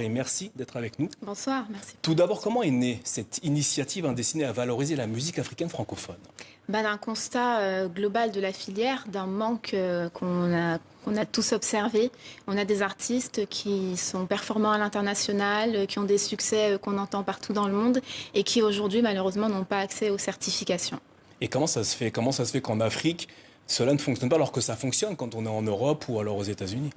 Et merci d'être avec nous. Bonsoir, merci. Tout d'abord, comment est née cette initiative destinée à valoriser la musique africaine francophone? D'un constat global de la filière, d'un manque qu'on a tous observé. On a des artistes qui sont performants à l'international, qui ont des succès qu'on entend partout dans le monde et qui aujourd'hui malheureusement n'ont pas accès aux certifications. Et comment ça se fait? Comment ça se fait qu'en Afrique, cela ne fonctionne pas alors que ça fonctionne quand on est en Europe ou alors aux États-Unis?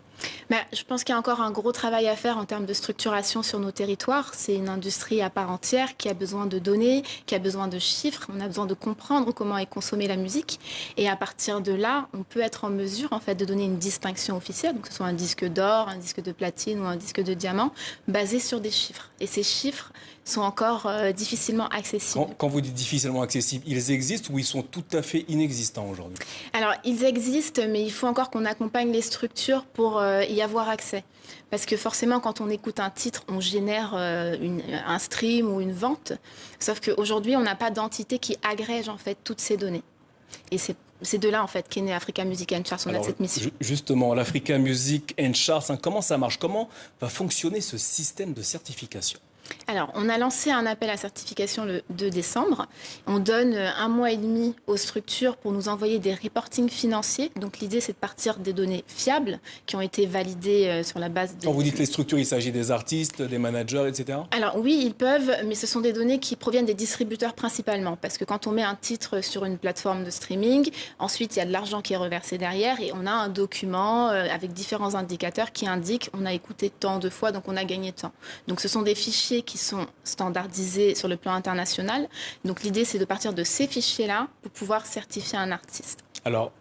Je pense qu'il y a encore un gros travail à faire en termes de structuration sur nos territoires. C'est une industrie à part entière qui a besoin de données, qui a besoin de chiffres. On a besoin de comprendre comment est consommée la musique. Et à partir de là, on peut être en mesure en fait, de donner une distinction officielle, donc que ce soit un disque d'or, un disque de platine ou un disque de diamant, basé sur des chiffres. Et ces chiffres sont encore difficilement accessibles. Quand vous dites difficilement accessibles, ils existent ou ils sont tout à fait inexistants aujourd'hui? Alors, ils existent, mais il faut encore qu'on accompagne les structures pour y avoir accès. Parce que forcément, quand on écoute un titre, on génère un stream ou une vente. Sauf qu'aujourd'hui, on n'a pas d'entité qui agrège en fait toutes ces données. Et c'est de là en fait qu'est né Africa Music and Charts. On a cette mission. Justement, l'Africa Music and Charts, comment ça marche? Comment va fonctionner ce système de certification? Alors, on a lancé un appel à certification le 2 décembre. On donne 1 mois et demi aux structures pour nous envoyer des reportings financiers. Donc, l'idée, c'est de partir des données fiables qui ont été validées sur la base de... Quand vous dites les structures, il s'agit des artistes, des managers, etc. Alors oui, ils peuvent, mais ce sont des données qui proviennent des distributeurs principalement. Parce que quand on met un titre sur une plateforme de streaming, ensuite, il y a de l'argent qui est reversé derrière et on a un document avec différents indicateurs qui indiquent on a écouté tant de fois, donc on a gagné tant. Donc, ce sont des fichiers qui sont standardisés sur le plan international. Donc l'idée, c'est de partir de ces fichiers-là pour pouvoir certifier un artiste. Alors,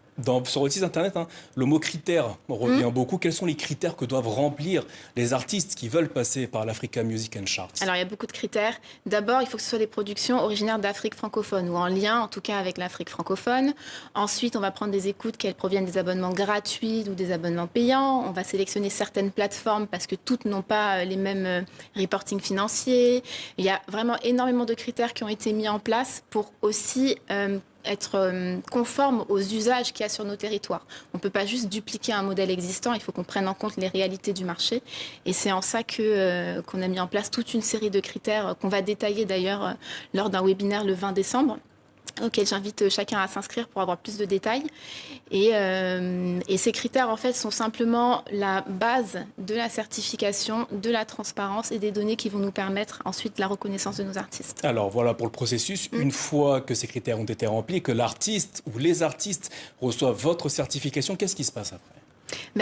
sur le site internet, le mot critère revient beaucoup. Quels sont les critères que doivent remplir les artistes qui veulent passer par l'Africa Music and Charts? Alors, il y a beaucoup de critères. D'abord, il faut que ce soit des productions originaires d'Afrique francophone ou en lien, en tout cas, avec l'Afrique francophone. Ensuite, on va prendre des écoutes qu'elles proviennent des abonnements gratuits ou des abonnements payants. On va sélectionner certaines plateformes parce que toutes n'ont pas les mêmes reportings financiers. Il y a vraiment énormément de critères qui ont été mis en place pour aussi... être conforme aux usages qu'il y a sur nos territoires. On ne peut pas juste dupliquer un modèle existant, il faut qu'on prenne en compte les réalités du marché. Et c'est en ça qu'on a mis en place toute une série de critères qu'on va détailler d'ailleurs lors d'un webinaire le 20 décembre auquel j'invite chacun à s'inscrire pour avoir plus de détails. Et ces critères, en fait, sont simplement la base de la certification, de la transparence et des données qui vont nous permettre ensuite la reconnaissance de nos artistes. Alors, voilà pour le processus. Une fois que ces critères ont été remplis, que l'artiste ou les artistes reçoivent votre certification, qu'est-ce qui se passe après?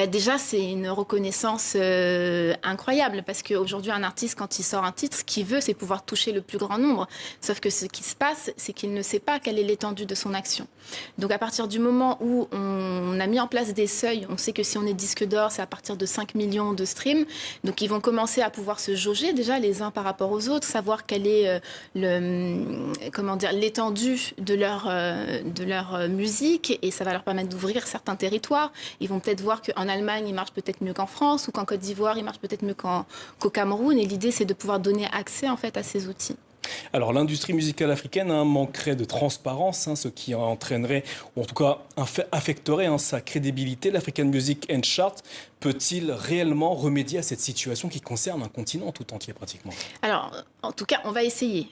Déjà, c'est une reconnaissance incroyable parce qu'aujourd'hui, un artiste, quand il sort un titre, ce qu'il veut, c'est pouvoir toucher le plus grand nombre. Sauf que ce qui se passe, c'est qu'il ne sait pas quelle est l'étendue de son action. Donc, à partir du moment où on a mis en place des seuils, on sait que si on est disque d'or, c'est à partir de 5 millions de streams. Donc, ils vont commencer à pouvoir se jauger déjà les uns par rapport aux autres, savoir quelle est l'étendue de leur musique et ça va leur permettre d'ouvrir certains territoires. Ils vont peut-être voir qu'en Allemagne, il marche peut-être mieux qu'en France ou qu'en Côte d'Ivoire, il marche peut-être mieux qu'au Cameroun. Et l'idée, c'est de pouvoir donner accès en fait, à ces outils. Alors l'industrie musicale africaine manquerait de transparence, ce qui entraînerait, ou en tout cas affecterait sa crédibilité. L'African Music and Charts peut-il réellement remédier à cette situation qui concerne un continent tout entier pratiquement? Alors, en tout cas, on va essayer.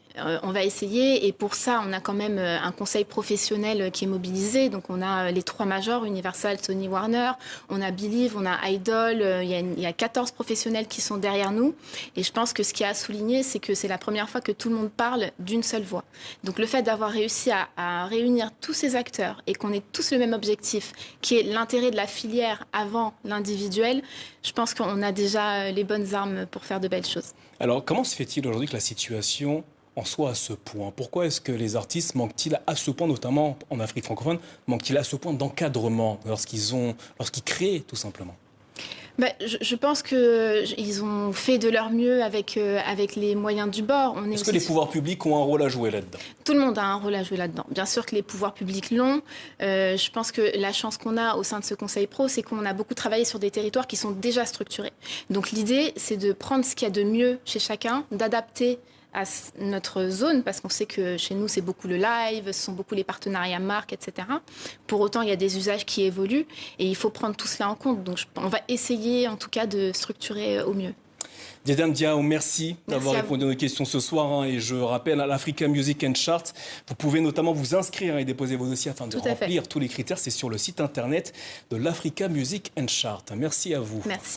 Et pour ça, on a quand même un conseil professionnel qui est mobilisé. Donc, on a les 3 majors, Universal, Sony, Warner. On a Believe, on a Idol. Il y a 14 professionnels qui sont derrière nous. Et je pense que ce qui a à souligner, c'est que c'est la première fois que tout le monde parle d'une seule voix. Donc, le fait d'avoir réussi à réunir tous ces acteurs et qu'on ait tous le même objectif, qui est l'intérêt de la filière avant l'individu, je pense qu'on a déjà les bonnes armes pour faire de belles choses. Alors, comment se fait-il aujourd'hui que la situation en soit à ce point? Pourquoi est-ce que les artistes manquent-ils à ce point, notamment en Afrique francophone, manquent-ils à ce point d'encadrement lorsqu'ils créent tout simplement? Je pense qu'ils ont fait de leur mieux avec les moyens du bord. Est-ce que les pouvoirs publics ont un rôle à jouer là-dedans? Tout le monde a un rôle à jouer là-dedans. Bien sûr que les pouvoirs publics l'ont. Je pense que la chance qu'on a au sein de ce Conseil Pro, c'est qu'on a beaucoup travaillé sur des territoires qui sont déjà structurés. Donc l'idée, c'est de prendre ce qu'il y a de mieux chez chacun, d'adapter à notre zone, parce qu'on sait que chez nous, c'est beaucoup le live, ce sont beaucoup les partenariats marques, etc. Pour autant, il y a des usages qui évoluent et il faut prendre tout cela en compte. Donc, on va essayer, en tout cas, de structurer au mieux. Diadem Diao, merci d'avoir à répondu à nos questions ce soir. Et je rappelle, à l'Africa Music and Chart, vous pouvez notamment vous inscrire et déposer vos dossiers afin de remplir tous les critères. C'est sur le site internet de l'Africa Music and Chart. Merci à vous. Merci.